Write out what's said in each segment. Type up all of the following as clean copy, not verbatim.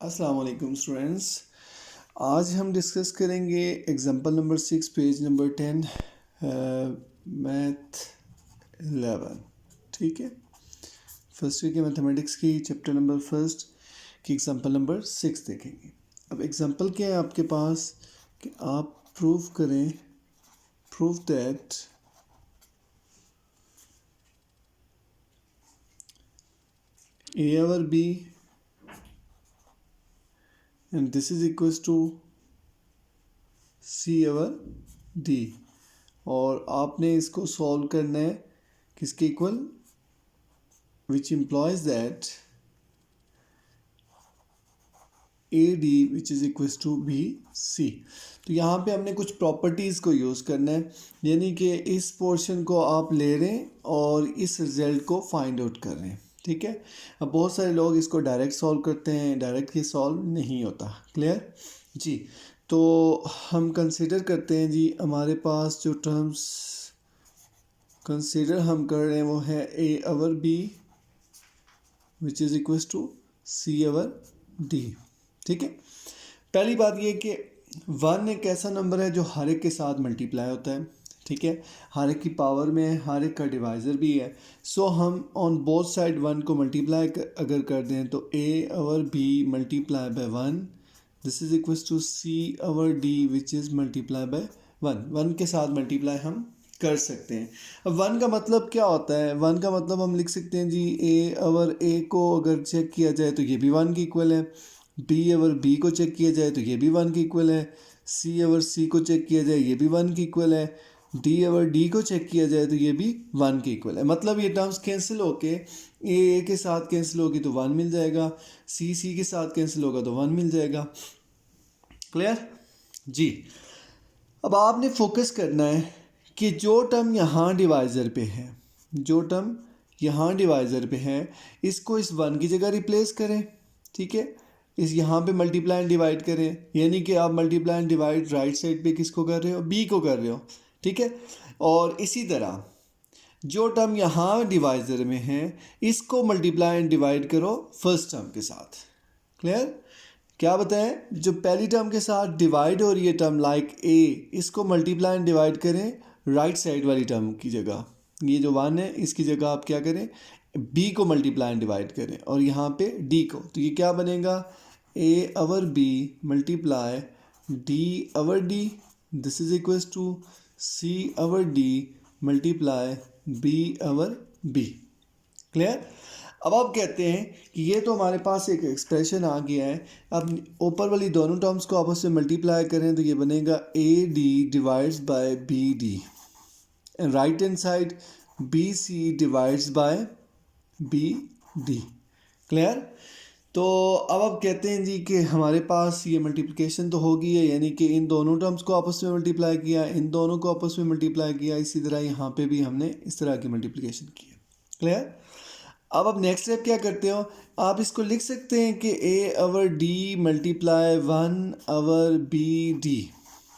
अस्सलाम वालेकुम स्टूडेंट्स। आज हम डिस्कस करेंगे example number 6 page number 10 math 11। ठीक है, फर्स्ट वीक के मैथमेटिक्स की चैप्टर नंबर फर्स्ट की एग्जांपल नंबर 6 देखेंगे। अब एग्जांपल क्या है आपके पास कि आप proof that a over b and this is equals to c over d, और आपने इसको सॉल्व करना है किसके equal, which implies that A D which is equals to B C. तो यहाँ पे हमने कुछ प्रॉपर्टीज़ को यूज़ करना है, यानी कि इस पोर्शन को आप ले रहे हैं और इस रिज़ल्ट को फाइंड आउट कर रहे हैं। ठीक है, अब बहुत सारे लोग इसको डायरेक्ट सॉल्व करते हैं, डायरेक्ट ही सॉल्व नहीं होता। क्लियर जी। तो हम कंसिडर करते हैं जी, हमारे पास जो टर्म्स कंसिडर हम कर रहे हैं वो है A over B which is equals to C over D. ठीक है, पहली बात ये कि 1 एक ऐसा नंबर है जो हर एक के साथ मल्टीप्लाई होता है। ठीक है, हर एक की पावर में है, हर एक का डिवाइज़र भी है। सो हम ऑन बोथ साइड 1 को मल्टीप्लाई अगर कर दें तो a over b multiply by 1 this is equals to c over d which is multiply by 1 के साथ मल्टीप्लाई हम कर सकते हैं। अब 1 का मतलब क्या होता है? 1 का मतलब हम लिख सकते हैं जी, a ओवर a को अगर चेक किया जाए तो ये भी 1 के इक्वल है, b ओवर b को चेक किया जाए तो ये भी 1 के इक्वल है, c ओवर c को चेक किया जाए ये भी 1 के इक्वल है, d ओवर d को चेक किया जाए तो ये भी 1 के इक्वल है। मतलब ये टर्म्स कैंसिल होके a के साथ कैंसिल होगी तो 1 मिल जाएगा, c के साथ कैंसिल होगा तो 1 मिल जाएगा। क्लियर जी। अब आपने फोकस करना है कि जो टर्म यहाँ डिवाइज़र पे है, जो टर्म यहाँ डिवाइज़र पे है, इसको इस 1 की जगह रिप्लेस करें। ठीक है, इस यहाँ पे मल्टीप्लाई एंड डिवाइड करें, यानी कि आप multiply and divide right side पे किसको कर रहे हो, b को कर रहे हो। ठीक है, और इसी तरह जो टर्म यहाँ डिवाइज़र में है इसको मल्टीप्लाई एंड डिवाइड करो फर्स्ट टर्म के साथ। क्लियर, क्या बताएं, जो पहली टर्म के साथ डिवाइड हो रही है टर्म लाइक a, इसको मल्टीप्लाई एंड डिवाइड करें राइट साइड वाली टर्म की जगह। ये जो 1 है इसकी जगह आप क्या करें, b को मल्टीप्लाई एंड डिवाइड करें और यहाँ पे d को, तो ये क्या बनेगा, a over b multiply d over d this is equals to c over d multiply b over b। Clear. अब आप कहते हैं कि ये तो हमारे पास एक एक्सप्रेशन आ गया है, अब ऊपर वाली दोनों टर्म्स को आपस में मल्टीप्लाई करें तो ये बनेगा A D divides by B D and right hand side B C divides by B D. Clear. तो अब आप कहते हैं जी कि हमारे पास ये मल्टीप्लिकेशन तो होगी है, यानी कि इन दोनों टर्म्स को आपस में मल्टीप्लाई किया, इन दोनों को आपस में मल्टीप्लाई किया, इसी तरह यहाँ पे भी हमने इस तरह की मल्टीप्लिकेशन की है। क्लियर। अब आप नेक्स्ट स्टेप क्या करते हो, आप इसको लिख सकते हैं कि a over d multiply 1 over B D,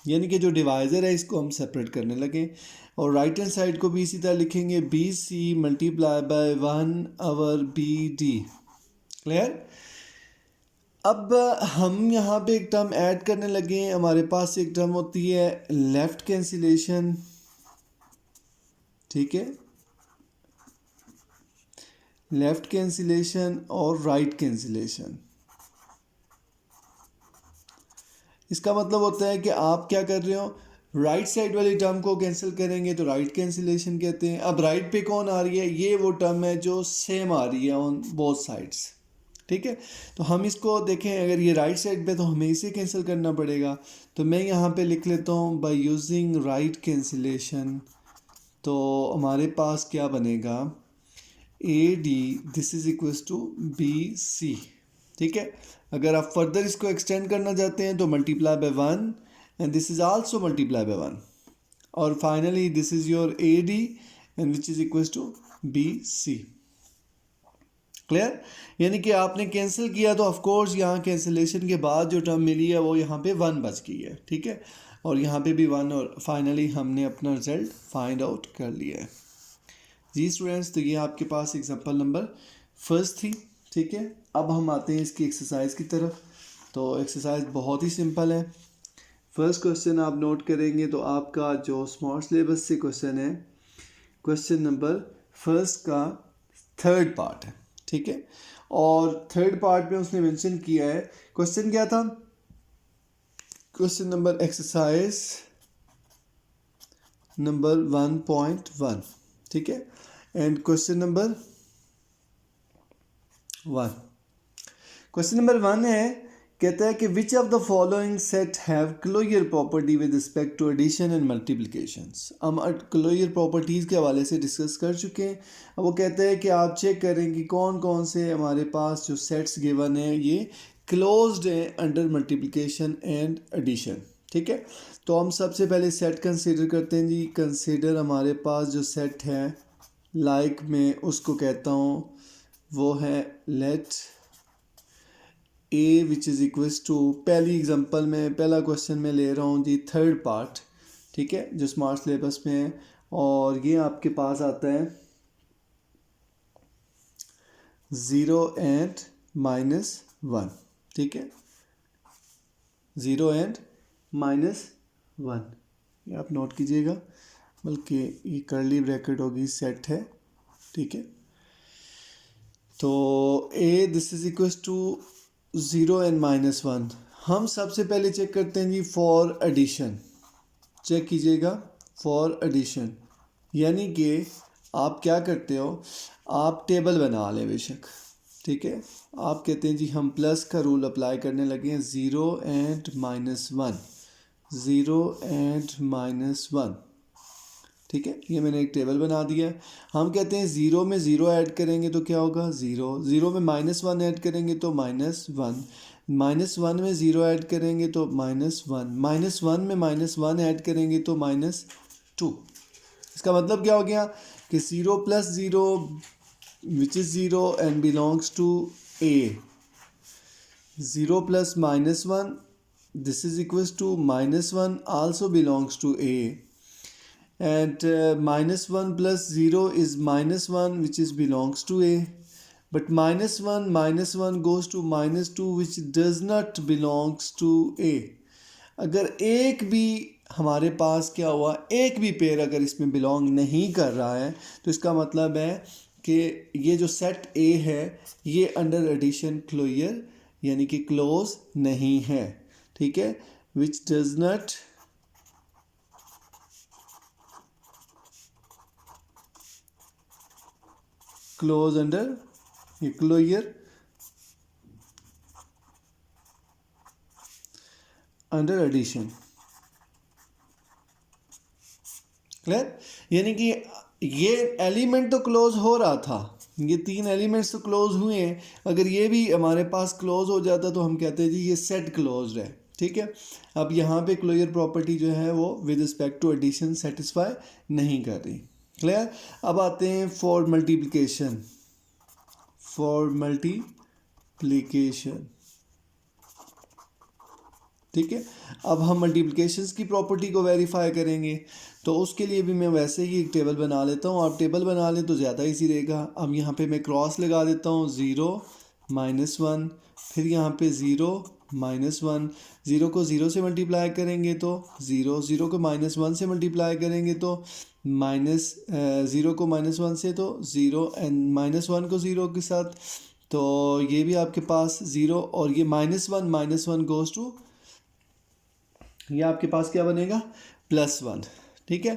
यानी कि जो डिवाइज़र है इसको हम सेपरेट करने लगे, और राइट हैंड साइड को भी इसी तरह लिखेंगे B C multiply by 1 over B D. Clear. अब हम यहाँ पे एक टर्म ऐड करने लगे हैं, हमारे पास एक टर्म होती है लेफ़्ट कैंसिलेशन। ठीक है, लेफ़्ट कैंसिलेशन और राइट कैंसिलेशन। इसका मतलब होता है कि आप क्या कर रहे हो, राइट साइड वाली टर्म को कैंसिल करेंगे तो राइट कैंसिलेशन कहते हैं। अब राइट पे कौन आ रही है, ये वो टर्म है जो सेम आ रही है ऑन बोथ साइड्स। ठीक है, तो हम इसको देखें, अगर ये राइट साइड पे तो हमें इसे कैंसिल करना पड़ेगा, तो मैं यहाँ पे लिख लेता हूँ बाय यूजिंग राइट कैंसिलेशन। तो हमारे पास क्या बनेगा, A D this is equals to B C. ठीक है, अगर आप फर्दर इसको एक्सटेंड करना चाहते हैं तो multiply by 1 and this is also multiply by 1, और finally this is your A D and which is equals to B C. Clear, यानी कि आपने कैंसिल किया तो ऑफकोर्स यहाँ कैंसिलेशन के बाद जो टर्म मिली है वो यहाँ पे 1 बच गई है। ठीक है, और यहाँ पे भी 1, और फाइनली हमने अपना रिजल्ट फाइंड आउट कर लिया है। जी स्टूडेंट्स, तो ये आपके पास एग्जांपल नंबर फर्स्ट थी। ठीक है, अब हम आते हैं इसकी एक्सरसाइज की तरफ। तो एक्सरसाइज बहुत ही सिंपल है। फर्स्ट क्वेश्चन आप नोट करेंगे तो आपका जो स्मार्ट सिलेबस से क्वेश्चन है, क्वेश्चन नंबर फर्स्ट का थर्ड पार्ट है, ठीक है। और थर्ड पार्ट में उसने मेंशन किया है, क्वेश्चन क्या था, क्वेश्चन नंबर एक्सरसाइज नंबर 1.1, ठीक है। And question number 1, question number 1 है, कहता है कि which of the following set have closure property with respect to addition and multiplications. हम क्लोजर प्रॉपर्टीज़ के हवाले से डिस्कस कर चुके हैं। अब वो कहते हैं कि आप चेक करें कि कौन कौन से हमारे पास जो सेट्स गिवन है ये क्लोज्ड है अंडर मल्टीप्लिकेशन एंड एडिशन, ठीक है। तो हम सबसे पहले सेट कंसीडर करते हैं जी। कंसीडर हमारे पास जो सेट है लाइक मैं उसको कहता हूँ वो है let A which is equals to, पहली एग्जांपल में पहला क्वेश्चन में ले रहा हूँ जी थर्ड पार्ट, ठीक है, जो स्मार्ट सिलेबस में है। और ये आपके पास आता है 0 एंड -1, ठीक है, 0 एंड -1, ये आप नोट कीजिएगा, बल्कि ये कर्ली ब्रैकेट होगी, सेट है, ठीक है। तो A this is equals to 0 and -1। हम सबसे पहले चेक करते हैं जी फॉर एडिशन, चेक कीजिएगा फॉर एडिशन, यानी कि आप क्या करते हो, आप टेबल बना लें बेशक, ठीक है। आप कहते हैं जी हम प्लस का रूल अप्लाई करने लगे हैं, 0 एंड -1, 0 एंड -1, ठीक है। ये मैंने एक टेबल बना दिया है। हम कहते हैं 0 में 0 ऐड करेंगे तो क्या होगा 0, 0 में -1 ऐड करेंगे तो -1, -1 में 0 ऐड करेंगे तो -1, -1 में -1 ऐड करेंगे तो -2। इसका मतलब क्या हो गया कि 0 + 0 which is 0 and belongs to A, 0 + -1 this is equals to -1 also belongs to A, and -1 + 0 is -1 which is belongs to A, but -1 goes to -2 which does not belongs to A। अगर एक भी हमारे पास क्या हुआ, एक भी पेयर अगर इसमें बिलोंग नहीं कर रहा है तो इसका मतलब है कि ये जो सेट ए है ये अंडर एडिशन क्लोजर यानी कि क्लोज नहीं है, ठीक है, which does not close under closure under addition. Clear, यानी कि ये एलिमेंट तो क्लोज हो रहा था, ये 3 एलिमेंट्स तो क्लोज हुए हैं, अगर ये भी हमारे पास क्लोज हो जाता तो हम कहते हैं जी ये सेट क्लोज्ड है, ठीक है। अब यहाँ पे क्लोजर प्रॉपर्टी जो है वो with respect to addition satisfy नहीं कर रही। क्लियर, अब आते हैं फॉर मल्टीप्लिकेशन, फॉर मल्टीप्लिकेशन, ठीक है। अब हम मल्टीप्लिकेशंस की प्रॉपर्टी को वेरीफाई करेंगे तो उसके लिए भी मैं वैसे ही एक टेबल बना लेता हूँ, आप टेबल बना लें तो ज़्यादा इजी रहेगा। अब यहाँ पे मैं क्रॉस लगा देता हूँ, 0 -1, फिर यहाँ पे 0 -1, 0 को 0 से मल्टीप्लाई करेंगे तो 0, 0 को -1 से मल्टीप्लाई करेंगे तो -0 को -1 से तो 0 एंड -1 को 0 के साथ, तो ये भी आपके पास 0 और ये -1 गोज़ टू, ये आपके पास क्या बनेगा +1, ठीक है।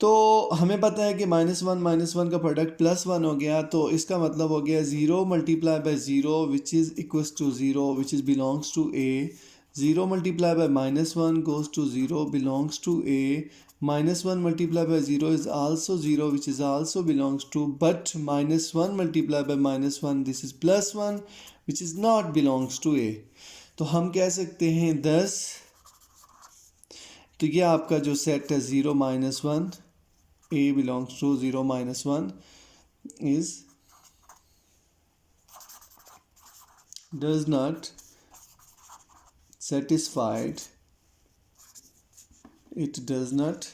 तो हमें पता है कि -1 का प्रोडक्ट +1 हो गया, तो इसका मतलब हो गया 0 × 0 which is equals to 0 which is belongs to A, 0 × -1 goes to 0 belongs to A, -1 × 0 is also 0 which is also belongs to, but -1 × -1 this is +1 which is not belongs to A. तो हम कह सकते हैं 10, तो ये आपका जो सेट है 0 -1, A belongs to 0 -1 is does not satisfied, it does not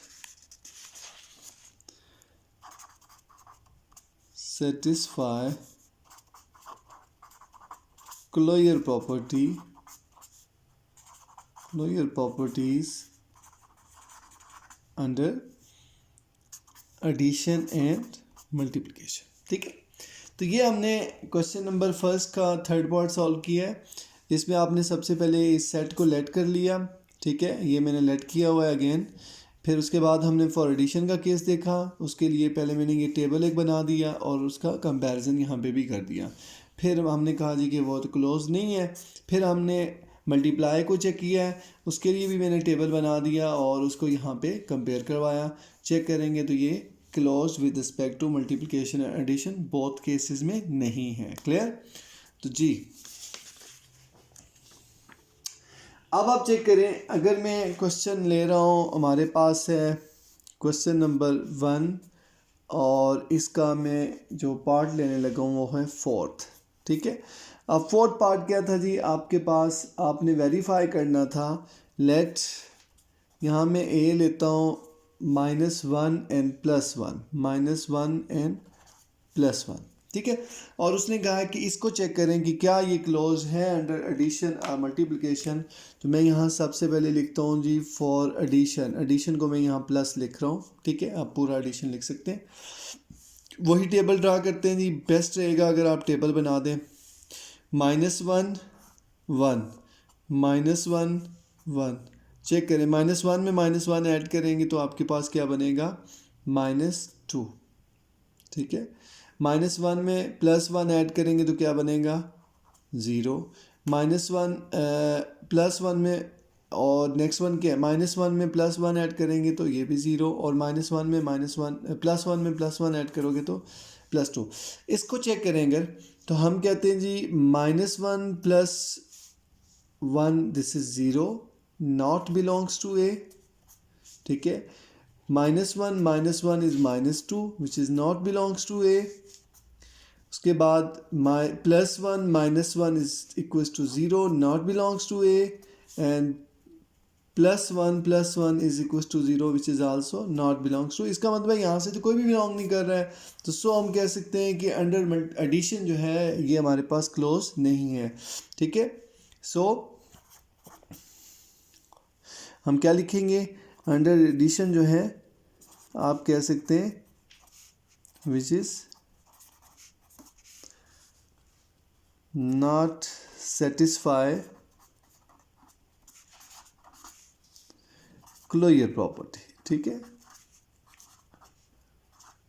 satisfy closure property no your properties under addition and multiplication. ठीक है, तो ये हमने क्वेश्चन नंबर फर्स्ट का थर्ड पार्ट सॉल्व किया है। इसमें आपने सबसे पहले इस सेट को लेट कर लिया। ठीक है, ये मैंने लेट किया हुआ है अगेन। फिर उसके बाद हमने फॉर एडिशन का केस देखा, उसके लिए पहले मैंने ये टेबल एक बना दिया और उसका कंपैरिजन यहाँ पे भी कर दिया। फिर हमने कहा जी कि वो तो क्लोज नहीं है। फिर हमने मल्टीप्लाई को चेक किया है, उसके लिए भी मैंने टेबल बना दिया और उसको यहाँ पे कंपेयर करवाया। चेक करेंगे तो ये close with respect to multiplication and addition both cases में नहीं है। क्लियर? तो जी अब आप चेक करें, अगर मैं क्वेश्चन ले रहा हूँ, हमारे पास है क्वेश्चन नंबर 1 और इसका मैं जो पार्ट लेने लगा हूँ वो है फोर्थ। ठीक है, अब फोर्थ पार्ट क्या था जी, आपके पास आपने वेरीफाई करना था। लेट यहाँ मैं ए लेता हूँ -1 एंड +1, -1 एंड +1। ठीक है, और उसने कहा कि इसको चेक करें कि क्या ये क्लोज है अंडर एडिशन और मल्टीप्लिकेशन। तो मैं यहाँ सबसे पहले लिखता हूँ जी फॉर एडिशन, एडिशन को मैं यहाँ प्लस लिख रहा हूँ। ठीक है, आप पूरा एडिशन लिख सकते हैं। वही टेबल ड्रा करते हैं जी, बेस्ट रहेगा अगर आप टेबल बना दें। -1 1 -1 1, चेक करें -1 में -1 ऐड करेंगे तो आपके पास क्या बनेगा -2। ठीक है, -1 में +1 ऐड करेंगे तो क्या बनेगा 0। -1 +1 में और नेक्स्ट वन क्या है, -1 में +1 ऐड करेंगे तो ये भी 0 और -1 में +1 में +1 ऐड करोगे तो +2। इसको चेक करेंगे तो हम कहते हैं G -1 + 1 this is 0 not belongs to A. ठीक है, -1 -1 is -2 which is not belongs to A. उसके बाद +1 -1 is equals to 0 not belongs to A and +1 is equals to 0 which is also not belongs to. इसका मतलब है यहाँ से तो कोई भी बिलोंग नहीं कर रहा है, तो सो हम कह सकते हैं कि अंडर एडिशन जो है ये हमारे पास क्लोज नहीं है। ठीक है, सो हम क्या लिखेंगे, अंडर एडिशन जो है आप कह सकते हैं which is not satisfy closure property. ठीक है,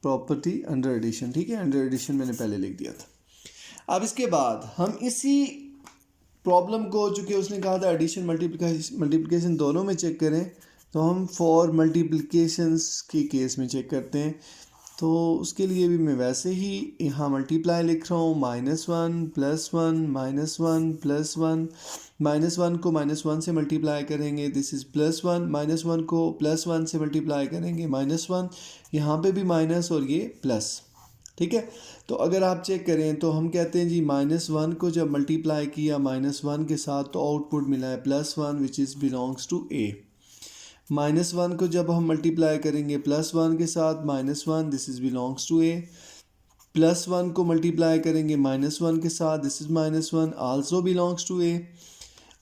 प्रॉपर्टी अंडर एडिशन। ठीक है, अंडर एडिशन मैंने पहले लिख दिया था। अब इसके बाद हम इसी प्रॉब्लम को, चूँकि उसने कहा था एडिशन मल्टीप्लिकेशन दोनों में चेक करें, तो हम फॉर मल्टीप्लिकेशंस के केस में चेक करते हैं। तो उसके लिए भी मैं वैसे ही यहाँ मल्टीप्लाई लिख रहा हूँ, -1 +1 -1 +1, -1 को -1 से मल्टीप्लाई करेंगे दिस इज़ +1, -1 को +1 से मल्टीप्लाई करेंगे -1, यहाँ पे भी माइनस और ये प्लस। ठीक है, तो अगर आप चेक करें तो हम कहते हैं जी -1 को जब मल्टीप्लाई किया -1 के साथ तो आउटपुट मिला है +1 which is belongs to A. -1 को जब हम मल्टीप्लाई करेंगे +1 के साथ -1 this is belongs to A. +1 को मल्टीप्लाई करेंगे -1 के साथ this is -1 also belongs to A.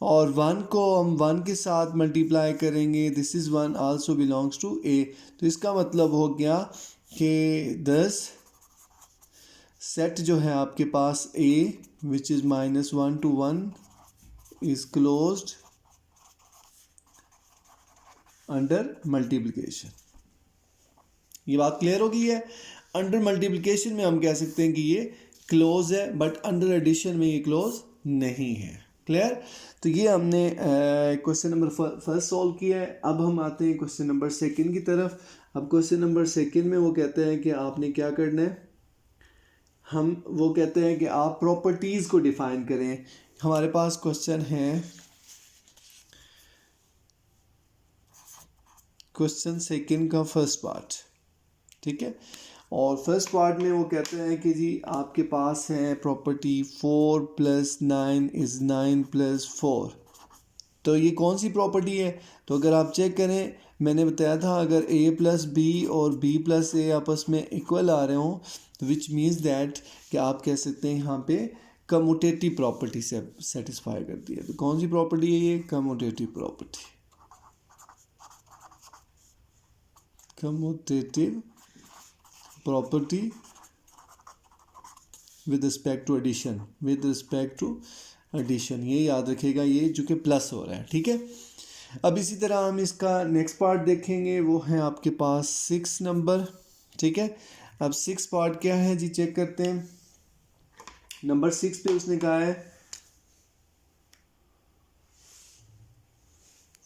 और 1 को हम 1 के साथ मल्टीप्लाई करेंगे this is 1 also belongs to A. तो इसका मतलब हो गया कि 10 सेट जो है आपके पास A which is -1 to 1 is closed under multiplication. ये बात क्लियर हो गई है। अंडर मल्टीप्लिकेशन में हम कह सकते हैं कि ये क्लोज है, बट अंडर एडिशन में ये क्लोज नहीं है। क्लियर? तो ये हमने क्वेश्चन नंबर फर्स्ट सॉल्व किया है। अब हम आते हैं क्वेश्चन नंबर सेकंड की तरफ। अब क्वेश्चन नंबर सेकंड में वो कहते हैं कि आपने क्या करना है, वो कहते हैं कि आप प्रॉपर्टीज़ को डिफाइन करें। हमारे पास क्वेश्चन है क्वेश्चन सेकंड का फर्स्ट पार्ट। ठीक है, और फर्स्ट पार्ट में वो कहते हैं कि जी आपके पास है प्रॉपर्टी 4 + 9 = 9 + 4। तो ये कौन सी प्रॉपर्टी है? तो अगर आप चेक करें, मैंने बताया था अगर a + b और b + a आपस में इक्वल आ रहे हों, विच मीन्स दैट कि आप कह सकते हैं यहाँ पे कम्यूटेटिव प्रॉपर्टी से सेटिस्फाई करती है। तो कौन सी प्रॉपर्टी है ये? Commutative property. Commutative property with respect to addition, with respect to addition, ये याद रखिएगा, ये जो कि प्लस हो रहा है, ठीक है। अब इसी तरह हम इसका नेक्स्ट पार्ट देखेंगे, वो है आपके पास 6 नंबर, ठीक है। अब 6 पार्ट क्या है जी, चेक करते हैं। नंबर 6 पे उसने कहा है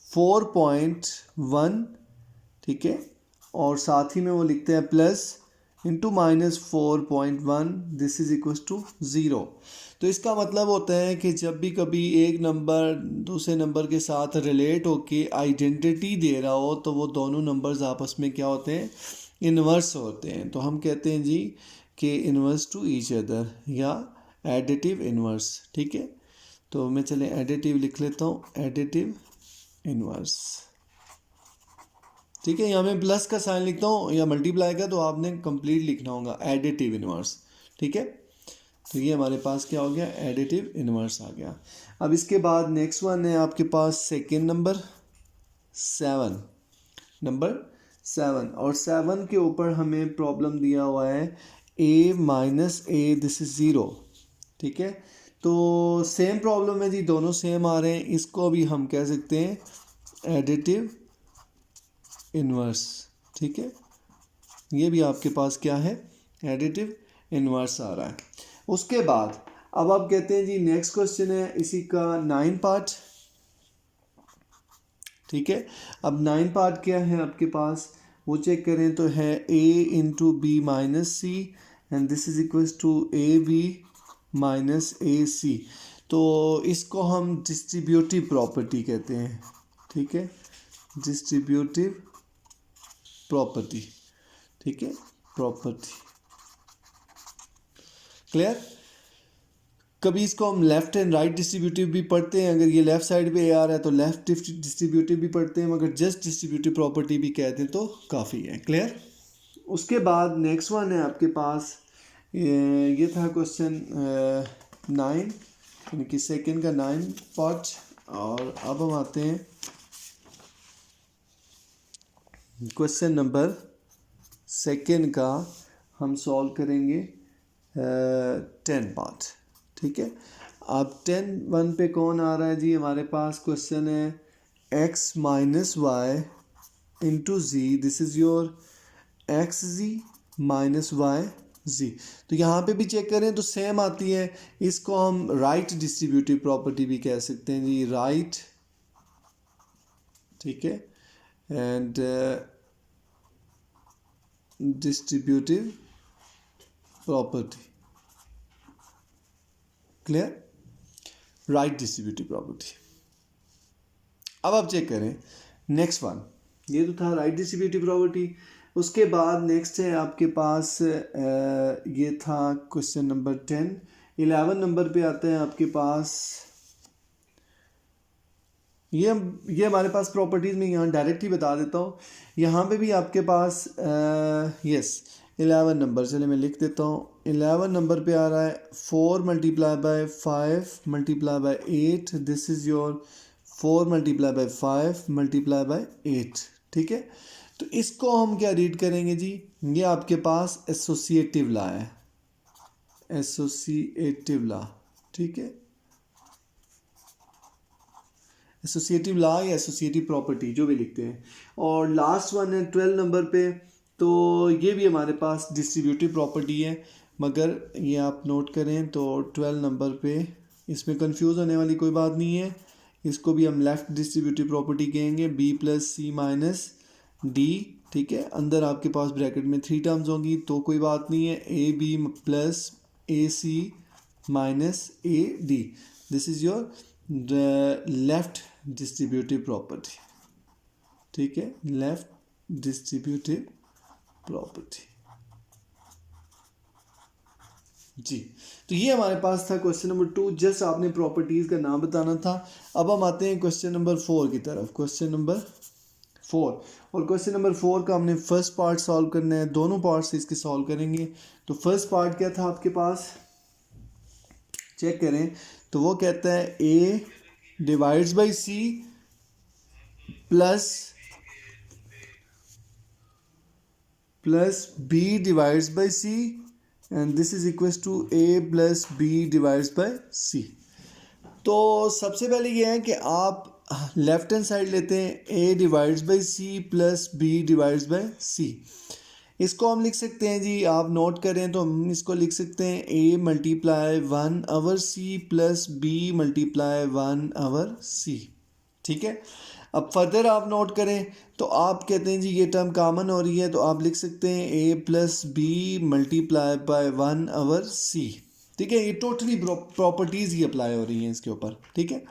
4.1, ठीक है, और साथ ही में वो लिखते हैं plus into -4.1, this is equal to 0। तो इसका मतलब होता है कि जब भी कभी एक नंबर दूसरे नंबर के साथ रिलेट होके आइडेंटिटी दे रहा हो तो वो दोनों नंबर्स आपस में क्या होते हैं? इन्वर्स होते हैं। तो हम कहते हैं जी कि इन्वर्स टू ईच अदर या एडिटिव इन्वर्स, ठीक है। तो मैं चले एडिटिव लिख लेता हूँ, एडिटिव इन्वर्स, ठीक है। यहाँ मैं प्लस का साइन लिखता हूँ या मल्टीप्लाई का, तो आपने कंप्लीट लिखना होगा एडिटिव इन्वर्स, ठीक है। तो ये हमारे पास क्या हो गया? एडिटिव इन्वर्स आ गया। अब इसके बाद नेक्स्ट वन है आपके पास सेकेंड नंबर 7, नंबर 7, और 7 के ऊपर हमें प्रॉब्लम दिया हुआ है a minus A, this is 0, ठीक है। तो सेम प्रॉब्लम है जी, दोनों सेम आ रहे हैं। इसको भी हम कह सकते हैं एडिटिव इन्वर्स, ठीक है। ये भी आपके पास क्या है? एडिटिव इन्वर्स आ रहा है। उसके बाद अब आप कहते हैं जी नेक्स्ट क्वेश्चन है इसी का 9 पार्ट, ठीक है। अब 9 पार्ट क्या है आपके पास, वो चेक करें तो है a into B minus C and this is equal to A B minus A C. तो इसको हम डिस्ट्रीब्यूटिव प्रॉपर्टी कहते हैं, ठीक है, डिस्ट्रीब्यूटिव प्रॉपर्टी, ठीक है, प्रॉपर्टी, क्लियर। कभी इसको हम लेफ्ट एंड राइट डिस्ट्रीब्यूटिव भी पढ़ते हैं, अगर ये लेफ्ट साइड पे आ रहा है तो लेफ्ट डिस्ट्रीब्यूटिव भी पढ़ते हैं, मगर जस्ट डिस्ट्रीब्यूटिव प्रॉपर्टी भी कहते हैं तो काफ़ी है, क्लियर। उसके बाद नेक्स्ट वन है आपके पास, ये था क्वेश्चन 9, यानी कि सेकेंड का 9 पार्ट। और अब हम आते हैं क्वेश्चन नंबर सेकेंड का, हम सॉल्व करेंगे 10 पार्ट, ठीक है। अब 10(1) पे कौन आ रहा है जी? हमारे पास क्वेश्चन है x minus Y into G, this is your X G minus Y G. तो यहाँ पे भी चेक करें तो सेम आती है। इसको हम राइट डिस्ट्रीब्यूटिव प्रॉपर्टी भी कह सकते हैं जी, राइट, ठीक है, and distributive property, clear, right distributive property. अब आप चेक करें नेक्स्ट वन, ये तो था राइट डिस्ट्रीब्यूटिव प्रॉपर्टी। उसके बाद नेक्स्ट है आपके पास ये था क्वेश्चन नंबर 10। 11 नंबर पे आता है आपके पास, ये हमारे पास प्रॉपर्टीज़ में यहाँ डायरेक्ट ही बता देता हूँ। यहाँ पे भी आपके पास यस 11 नंबर, चले मैं लिख देता हूँ। 11 नंबर पे आ रहा है 4 multiply by 5 multiply by 8, this is your 4 multiply by 5 multiply by 8, ठीक है। तो इसको हम क्या रीड करेंगे जी? ये आपके पास एसोसिएटिव लॉ है, एसोसिएटिव लॉ, ठीक है, एसोसिएटिव लॉ या एसोसिएटिव प्रॉपर्टी जो भी लिखते हैं। और लास्ट वन है 12 नंबर पे, तो ये भी हमारे पास डिस्ट्रीब्यूटिव प्रॉपर्टी है, मगर ये आप नोट करें तो 12 नंबर पे इसमें कंफ्यूज होने वाली कोई बात नहीं है। इसको भी हम लेफ्ट डिस्ट्रीब्यूटिव प्रॉपर्टी कहेंगे, बी प्लस सी माइनस डी, ठीक है। अंदर आपके पास ब्रैकेट में 3 टर्म्स होंगी तो कोई बात नहीं है, A B plus A C minus A D, this is your left distributive property, ठीक है, लेफ्ट डिस्ट्रीब्यूटिव प्रॉपर्टी जी। तो ये हमारे पास था क्वेश्चन नंबर 2, जस्ट आपने प्रॉपर्टीज़ का नाम बताना था। अब हम आते हैं क्वेश्चन नंबर 4 की तरफ, क्वेश्चन नंबर 4। और क्वेश्चन नंबर 4 का हमने फर्स्ट पार्ट सॉल्व करना है, दोनों पार्ट्स इसके सॉल्व करेंगे। तो फर्स्ट पार्ट क्या था आपके पास? चेक करें तो वो कहता है A divides by C plus B divides by C and this is equals to A plus B divides by C. तो सबसे पहले ये है कि आप लेफ्ट हैंड साइड लेते हैं A divides by C plus B divides by C. इसको हम लिख सकते हैं जी, आप नोट करें तो हम इसको लिख सकते हैं A multiply 1 C plus B multiply 1 C. ठीक है, अब फर्दर आप नोट करें तो आप कहते हैं जी ये टर्म कॉमन हो रही है, तो आप लिख सकते हैं A plus B multiply by 1/c। ठीक है, ये टोटली प्रॉपर्टीज़ ही अप्लाई हो रही हैं इसके ऊपर। ठीक है,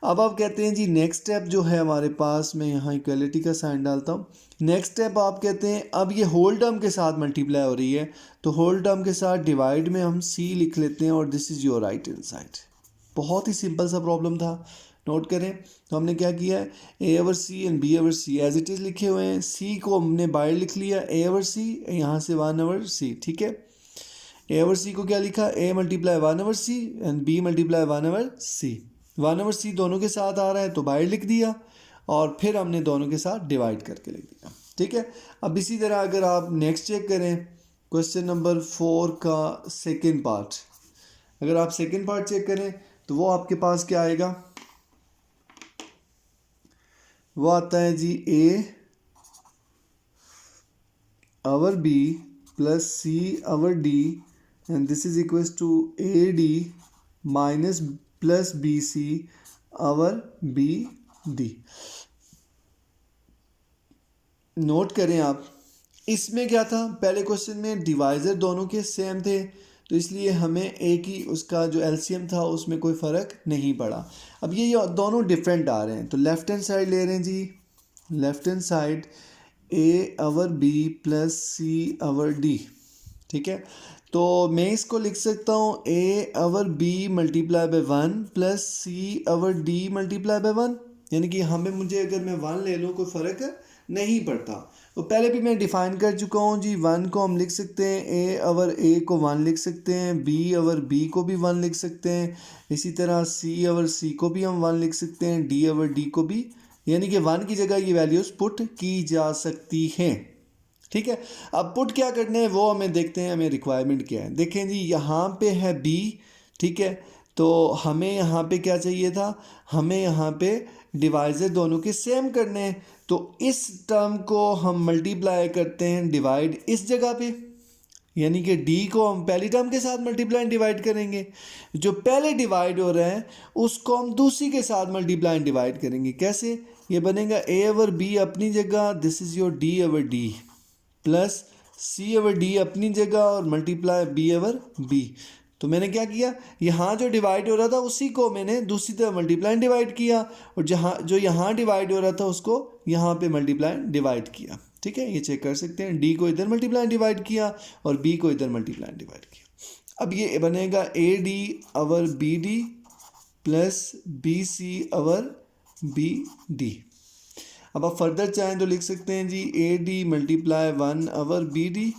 अब आप कहते हैं जी नेक्स्ट स्टेप जो है हमारे पास, मैं यहाँ इक्वलिटी का साइन डालता हूँ। नेक्स्ट स्टेप आप कहते हैं अब ये होल टर्म के साथ मल्टीप्लाई हो रही है, तो होल टर्म के साथ डिवाइड में हम c लिख लेते हैं और this is your right hand side. बहुत ही सिंपल सा प्रॉब्लम था, नोट करें। तो हमने क्या किया है, A over C and B over C as it is लिखे हुए हैं, सी को हमने बाहर लिख लिया ए ओवर सी, यहाँ से 1/c। ठीक है, ए ओवर सी को क्या लिखा, A multiply 1/c and B multiply 1/c। 1/c दोनों के साथ आ रहा है तो बाहर लिख दिया और फिर हमने दोनों के साथ डिवाइड करके लिख दिया। ठीक है, अब इसी तरह अगर आप नेक्स्ट चेक करें क्वेश्चन नंबर 4 का सेकेंड पार्ट, अगर आप सेकेंड पार्ट चेक करें तो वो आपके पास क्या आएगा, वो आता है जी A over B plus C over D and this is equals to A D minus plus B C over B D. Note करें आप, इसमें क्या था, पहले क्वेश्चन में डिवाइज़र दोनों के सेम थे तो इसलिए हमें एक ही उसका जो एलसीएम था उसमें कोई फ़र्क नहीं पड़ा। अब ये दोनों डिफरेंट आ रहे हैं तो लेफ़्ट हैंड साइड ले रहे हैं जी, left hand side A over B plus C over D. ठीक है, तो मैं इसको लिख सकता हूँ A over B multiply by 1 plus C over D multiply by 1, यानी कि हमें मुझे अगर मैं 1 ले लूँ कोई फ़र्क नहीं पड़ता। तो पहले भी मैं डिफ़ाइन कर चुका हूँ जी, 1 को हम लिख सकते हैं ए ओवर ए को 1 लिख सकते हैं, बी ओवर बी को भी 1 लिख सकते हैं, इसी तरह सी ओवर सी को भी हम 1 लिख सकते हैं, डी ओवर डी को भी, यानी कि 1 की जगह ये वैल्यूज़ पुट की जा सकती हैं। ठीक है, अब पुट क्या करना है वो हमें देखते हैं, हमें रिक्वायरमेंट क्या है। देखें जी यहाँ पे है बी, ठीक है, तो हमें यहाँ पे क्या चाहिए था, हमें यहाँ पे डिवाइज़र दोनों के सेम करने हैं, तो इस टर्म को हम मल्टीप्लाई करते हैं डिवाइड इस जगह पे, यानी कि डी को हम पहली टर्म के साथ मल्टीप्लाई डिवाइड करेंगे, जो पहले डिवाइड हो रहा है उसको हम दूसरी के साथ मल्टीप्लाई डिवाइड करेंगे। कैसे, ये बनेगा ए ओवर बी अपनी जगह, this is your D over D plus C over D अपनी जगह और मल्टीप्लाई बी ओवर बी। तो मैंने क्या किया, यहाँ जो डिवाइड हो रहा था उसी को मैंने दूसरी तरफ मल्टीप्लाई डिवाइड किया और जो यहाँ डिवाइड हो रहा था उसको यहाँ पे मल्टीप्लाई डिवाइड किया। ठीक है, ये चेक कर सकते हैं, डी को इधर मल्टीप्लाई डिवाइड किया और बी को इधर मल्टीप्लाई डिवाइड किया। अब ये बनेगा A D over B D plus B C over B D. अब आप फर्दर चाहें तो लिख सकते हैं जी A D multiply 1 over B D,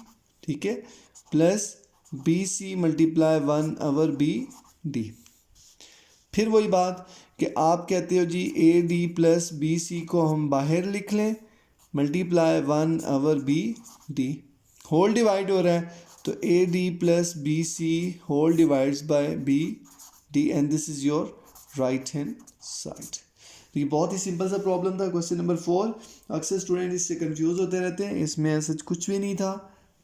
ठीक है, plus B C multiply 1 over B D. फिर वही बात कि आप कहते हो जी A D plus B C को हम बाहर लिख लें, multiply 1 over B D, whole divide हो रहा है तो ए D plus B C whole divides by B D and this is your right hand side. तो ये बहुत ही सिंपल सा प्रॉब्लम था क्वेश्चन नंबर 4। अक्सर स्टूडेंट इससे कंफ्यूज होते रहते हैं, इसमें ऐसा कुछ भी नहीं था,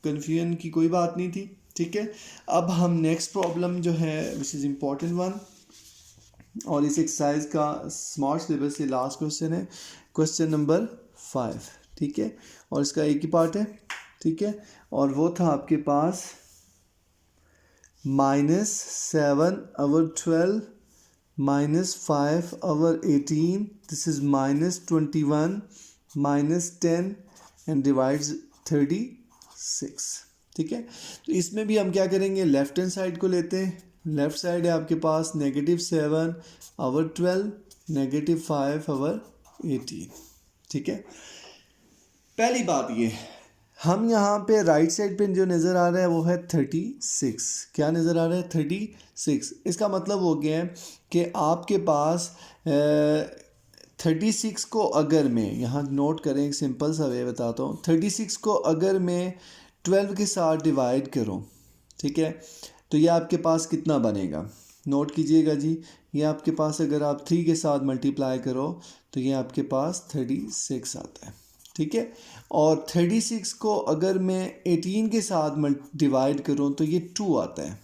कन्फ्यूजन की कोई बात नहीं थी। ठीक है, अब हम नेक्स्ट प्रॉब्लम जो है विच इज़ इम्पॉर्टेंट वन, और इस एक्सरसाइज का स्मार्ट सिलेबस से लास्ट क्वेश्चन है क्वेश्चन नंबर 5। ठीक है, और इसका एक ही पार्ट है। ठीक है, और वो था आपके पास -7 over 12 -5 over 18, this is -21 -10 and divides 36। ठीक है, तो इसमें भी हम क्या करेंगे, लेफ्ट हैंड साइड को लेते हैं। लेफ्ट साइड है आपके पास -7 ओवर 12 -5 ओवर 18। ठीक है, पहली बात ये हम यहाँ पे राइट साइड पे जो नज़र आ रहा है वो है 36। क्या नज़र आ रहा है? 36। इसका मतलब हो गया है कि आपके पास 36 को अगर मैं यहाँ नोट करें, एक सिंपल सा वे बताता हूँ। 36 को अगर मैं 12 के साथ डिवाइड करूँ, ठीक है, तो ये आपके पास कितना बनेगा? नोट कीजिएगा जी। ये आपके पास अगर आप 3 के साथ मल्टीप्लाई करो तो ये आपके पास 36 आता है, ठीक है। और 36 को अगर मैं 18 के साथ डिवाइड करूँ तो ये 2 आता है,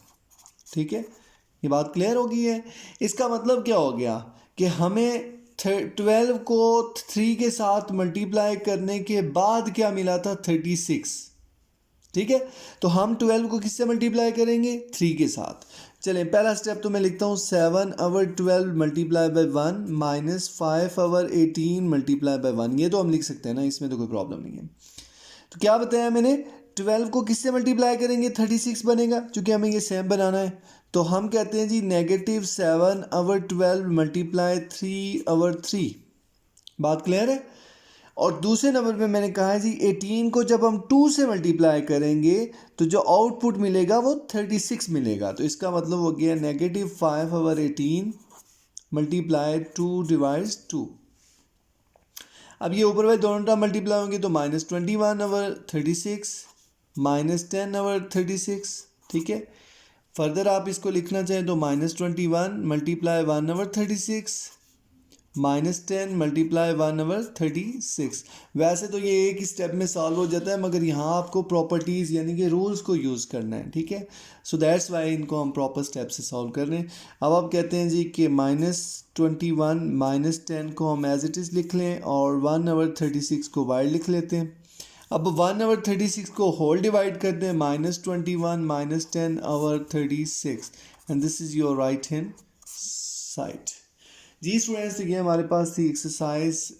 ठीक है। ये बात क्लियर हो गई है। इसका मतलब क्या हो गया कि हमें 12 को 3 के साथ मल्टीप्लाई करने के बाद क्या मिला था? 36, ठीक है। तो हम 12 को किससे मल्टीप्लाई करेंगे? 3 के साथ। चलें, पहला स्टेप तो मैं लिखता हूँ 7/12 multiply by 1 minus 5/18 multiply by 1। ये तो हम लिख सकते हैं ना, इसमें तो कोई प्रॉब्लम नहीं है। तो क्या बताया मैंने? 12 को किससे मल्टीप्लाई करेंगे? 36 बनेगा, क्योंकि हमें ये सेम बनाना है। तो हम कहते हैं जी -7/12 मल्टीप्लाई 3/3। बात क्लियर है? और दूसरे नंबर पे मैंने कहा है जी 18 को जब हम 2 से मल्टीप्लाई करेंगे तो जो आउटपुट मिलेगा वो 36 मिलेगा। तो इसका मतलब हो गया -5/18 मल्टीप्लाई 2/2। अब ये ऊपर वाले दोनों टर्म मल्टीप्लाई होंगे तो -21/36 -10/36, ठीक है। फर्दर आप इसको लिखना चाहें तो -21 मल्टीप्लाई 1/36 -10 मल्टीप्लाई 1/36। वैसे तो ये एक ही स्टेप में सॉल्व हो जाता है, मगर यहाँ आपको प्रॉपर्टीज़ यानी कि रूल्स को यूज़ करना है, ठीक है। सो दैट्स वाई इनको हम प्रॉपर स्टेप से सॉल्व कर रहे हैं। अब आप कहते हैं जी कि -21 -10 को हम एज इट इज़ लिख लें और 1/36 को वाइड लिख लेते हैं। अब 1/36 को होल डिवाइड करते हैं, -21 -10/36, and this is your right hand side. जी स्टूडेंट्स, ये हमारे पास थी एक्सरसाइज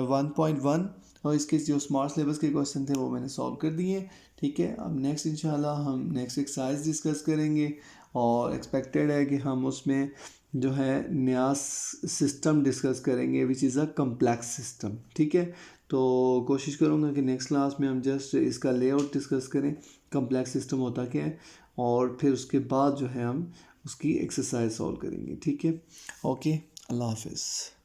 1.1 और इसके जो स्मार्ट सिलेबस के क्वेश्चन थे वो मैंने सॉल्व कर दिए, ठीक है। अब नेक्स्ट इंशाल्लाह हम नेक्स्ट एक्सरसाइज डिस्कस करेंगे और एक्सपेक्टेड है कि हम उसमें जो है नया सिस्टम डिस्कस करेंगे which is a complex system, ठीक है। तो कोशिश करूँगा कि नेक्स्ट क्लास में हम जस्ट इसका लेआउट डिस्कस करें, कम्प्लेक्स सिस्टम होता क्या है, और फिर उसके बाद जो है हम उसकी एक्सरसाइज सॉल्व करेंगे, ठीक है। ओके, अल्लाह हाफिज़।